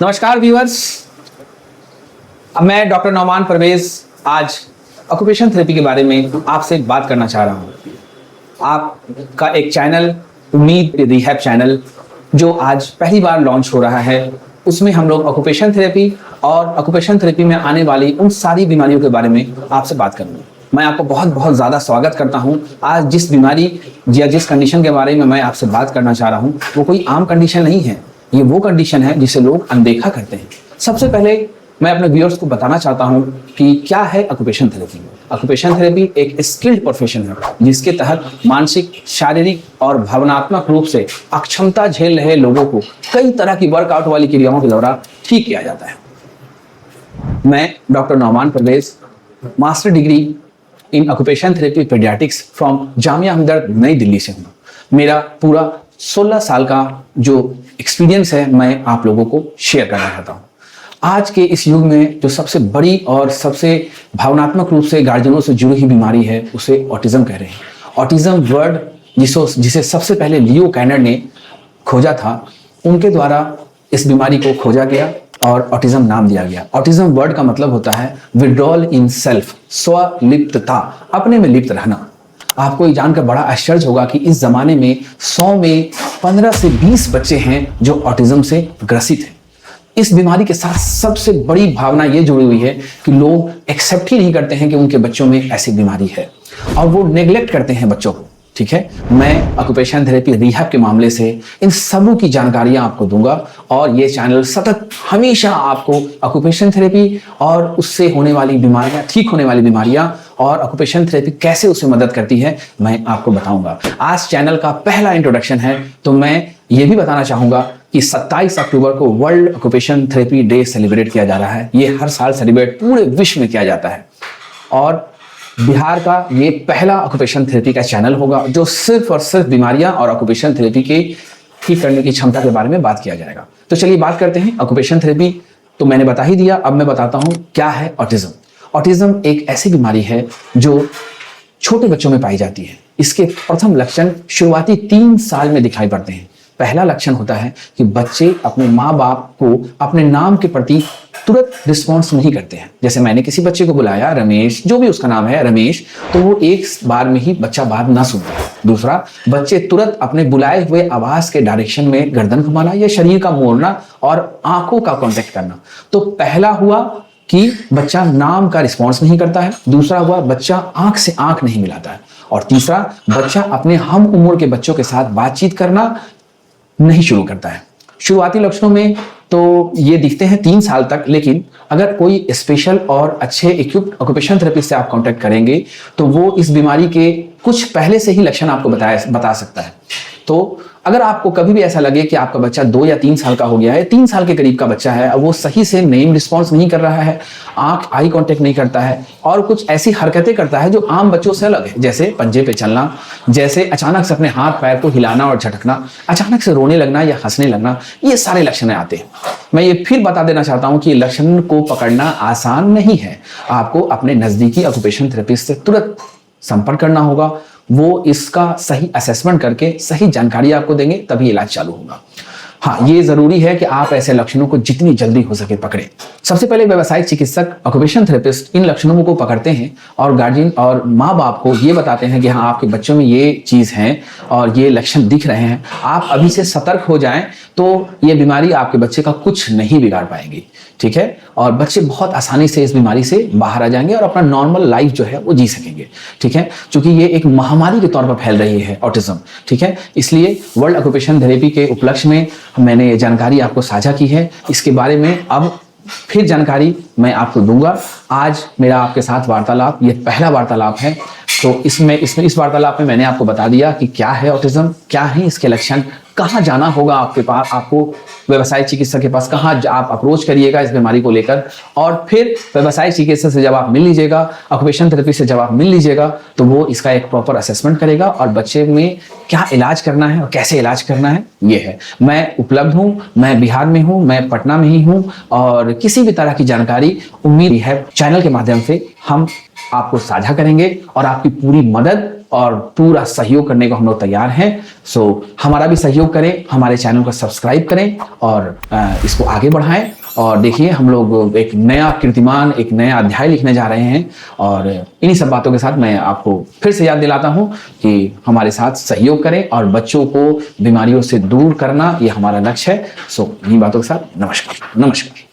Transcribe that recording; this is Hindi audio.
नमस्कार व्यूअर्स, मैं डॉक्टर नौमान परवेज आज ऑक्यूपेशन थेरेपी के बारे में आपसे बात करना चाह रहा हूँ। आपका एक चैनल उम्मीद रिहैब चैनल जो आज पहली बार लॉन्च हो रहा है, उसमें हम लोग ऑक्यूपेशन थेरेपी और ऑक्यूपेशन थेरेपी में आने वाली उन सारी बीमारियों के बारे में आपसे बात करूँगा। मैं आपको बहुत बहुत ज़्यादा स्वागत करता हूँ। आज जिस बीमारी या जिस कंडीशन के बारे में मैं आपसे बात करना चाह रहा हूँ वो कोई आम कंडीशन नहीं है। ये वो कंडीशन है जिसे लोग अनदेखा करते हैं। सबसे पहले मैं अपने व्यूअर्स को बताना चाहता हूँ कि क्या है ऑक्यूपेशन थेरेपी। ऑक्यूपेशन थेरेपी एक स्किल्ड प्रोफेशन है जिसके तहत मानसिक, शारीरिक और भावनात्मक रूप से अक्षमता झेल रहे लोगों को कई तरह की वर्कआउट वाली क्रियाओं के द्वारा ठीक किया जाता है। मैं doctor Nauman Parvez, master degree in occupation therapy paediatrics from Jamia Hamdard Nai Delhi से हूँ। मेरा पूरा 16 साल का जो एक्सपीरियंस है मैं आप लोगों को शेयर करना चाहता हूँ। आज के इस युग में जो सबसे बड़ी और सबसे भावनात्मक रूप से गार्जियनों से जुड़ी हुई बीमारी है उसे ऑटिज्म कह रहे हैं। ऑटिज्म वर्ड जिसे सबसे पहले लियो कैनर ने खोजा था, उनके द्वारा इस बीमारी को खोजा गया और ऑटिज्म नाम दिया गया। ऑटिज्म वर्ड का मतलब होता है विड्रॉल इन सेल्फ, स्वलिप्तता, अपने में लिप्त रहना। आपको ये जानकर बड़ा आश्चर्य होगा कि इस जमाने में 100 में 15 से 20 बच्चे हैं जो ऑटिज्म से ग्रसित हैं। इस बीमारी के साथ सबसे बड़ी भावना ये जुड़ी हुई है कि लोग एक्सेप्ट ही नहीं करते हैं कि उनके बच्चों में ऐसी बीमारी है और वो नेग्लेक्ट करते हैं बच्चों को। ठीक है, मैं ऑक्यूपेशन थेरेपी रिहैब के मामले से इन सबों की जानकारियां आपको दूंगा और ये चैनल सतत हमेशा आपको ऑक्यूपेशन थेरेपी और उससे होने वाली बीमारियां, ठीक होने वाली बीमारियां और ऑक्यूपेशन थेरेपी कैसे उसे मदद करती है मैं आपको बताऊंगा। आज चैनल का पहला इंट्रोडक्शन है तो मैं ये भी बताना चाहूंगा कि 27 अक्टूबर को world occupation therapy day celebrate किया जा रहा है। ये हर साल सेलिब्रेट पूरे विश्व में किया जाता है और बिहार का ये पहला ऑक्यूपेशन थेरेपी का चैनल होगा जो सिर्फ और सिर्फ बीमारियां और ऑक्यूपेशन थेरेपी के ठीक करने की क्षमता के बारे में बात किया जाएगा। तो चलिए बात करते हैं ऑक्यूपेशन थेरेपी। तो मैंने बता ही दिया, अब मैं बताता हूं क्या है ऑटिज्म। ऑटिज्म एक ऐसी बीमारी है जो छोटे बच्चों में पाई जाती है। इसके प्रथम लक्षण शुरुआती 3 साल में दिखाई पड़ते हैं। पहला लक्षण होता है कि बच्चे अपने माँ बाप को अपने नाम के प्रति तुरंत रिस्पॉन्स नहीं करते हैं। जैसे मैंने किसी बच्चे को बुलाया रमेश, जो भी उसका नाम है रमेश, तो वो एक बार में ही बच्चा बात ना सुनता है। दूसरा, बच्चे तुरंत अपने बुलाए हुए आवाज के डायरेक्शन में गर्दन घुमाना या शरीर का मोड़ना और आंखों का कांटेक्ट करना। तो पहला हुआ कि बच्चा नाम का रिस्पॉन्स नहीं करता है। दूसरा हुआ बच्चा आंख से आंख नहीं मिलाता है और तीसरा बच्चा अपने हम उम्र के बच्चों के साथ बातचीत करना नहीं शुरू करता है। शुरुआती लक्षणों में तो ये दिखते हैं 3 साल तक, लेकिन अगर कोई स्पेशल और अच्छे इक्विप्ड ऑक्यूपेशन थेरेपिस्ट से आप कांटेक्ट करेंगे तो वो इस बीमारी के कुछ पहले से ही लक्षण आपको बता सकता है। तो अगर आपको कभी भी ऐसा लगे कि आपका बच्चा 2 या 3 साल का हो गया है, 3 साल के करीब का बच्चा है, वो सही से नेम रिस्पॉन्स नहीं कर रहा है, आई कांटेक्ट नहीं करता है और कुछ ऐसी हरकतें करता है जो आम बच्चों से अलग है, जैसे पंजे पे चलना, जैसे अचानक से अपने हाथ पैर को हिलाना और झटकना, अचानक से रोने लगना या हंसने लगना, ये सारे लक्षण आते हैं। मैं ये फिर बता देना चाहता हूं कि लक्षण को पकड़ना आसान नहीं है। आपको अपने नजदीकी ऑक्यूपेशन थेरेपिस्ट से तुरंत संपर्क करना होगा। वो इसका सही असेसमेंट करके सही जानकारी आपको देंगे, तभी इलाज चालू होगा। हाँ, ये जरूरी है कि आप ऐसे लक्षणों को जितनी जल्दी हो सके पकड़ें। सबसे पहले व्यावसायिक चिकित्सक ऑक्यूपेशन थेरेपिस्ट इन लक्षणों को पकड़ते हैं और गार्जियन और माँ बाप को ये बताते हैं कि हाँ, आपके बच्चों में ये चीज है और ये लक्षण दिख रहे हैं, आप अभी से सतर्क हो जाएं तो ये बीमारी आपके बच्चे का कुछ नहीं बिगाड़ पाएगी। ठीक है, और बच्चे बहुत आसानी से इस बीमारी से बाहर आ जाएंगे और अपना नॉर्मल लाइफ जो है वो जी सकेंगे। ठीक है, क्योंकि ये एक महामारी के तौर पर फैल रही है ऑटिज्म। ठीक है, इसलिए वर्ल्ड ऑक्यूपेशन थेरेपी के उपलक्ष्य में मैंने ये जानकारी आपको साझा की है। इसके बारे में अब फिर जानकारी मैं आपको दूंगा। आज मेरा आपके साथ वार्तालाप ये पहला वार्तालाप है, तो इस वार्तालाप में मैंने आपको बता दिया कि क्या है ऑटिज्म, क्या है इसके लक्षण, कहाँ जाना होगा आपके पास, आपको व्यवसायिक चिकित्सक के पास कहाँ आप अप्रोच करिएगा इस बीमारी को लेकर, और फिर व्यवसायिक चिकित्सक से जब आप मिल लीजिएगा, ऑक्यूपेशन थेरेपी से जब आप मिल लीजिएगा, तो वो इसका एक प्रॉपर असेसमेंट करेगा और बच्चे में क्या इलाज करना है और कैसे इलाज करना है ये है। मैं उपलब्ध हूँ, मैं बिहार में हूँ, मैं पटना में ही हूँ और किसी भी तरह की जानकारी उम्मीद है चैनल के माध्यम से हम आपको साझा करेंगे और आपकी पूरी मदद और पूरा सहयोग करने को हम लोग तैयार हैं। सो हमारा भी सहयोग करें, हमारे चैनल को सब्सक्राइब करें और इसको आगे बढ़ाएं। और देखिए हम लोग एक नया कीर्तिमान, एक नया अध्याय लिखने जा रहे हैं। और इन्हीं सब बातों के साथ मैं आपको फिर से याद दिलाता हूं कि हमारे साथ सहयोग करें और बच्चों को बीमारियों से दूर करना ये हमारा लक्ष्य है। सो इन्हीं बातों के साथ नमस्कार।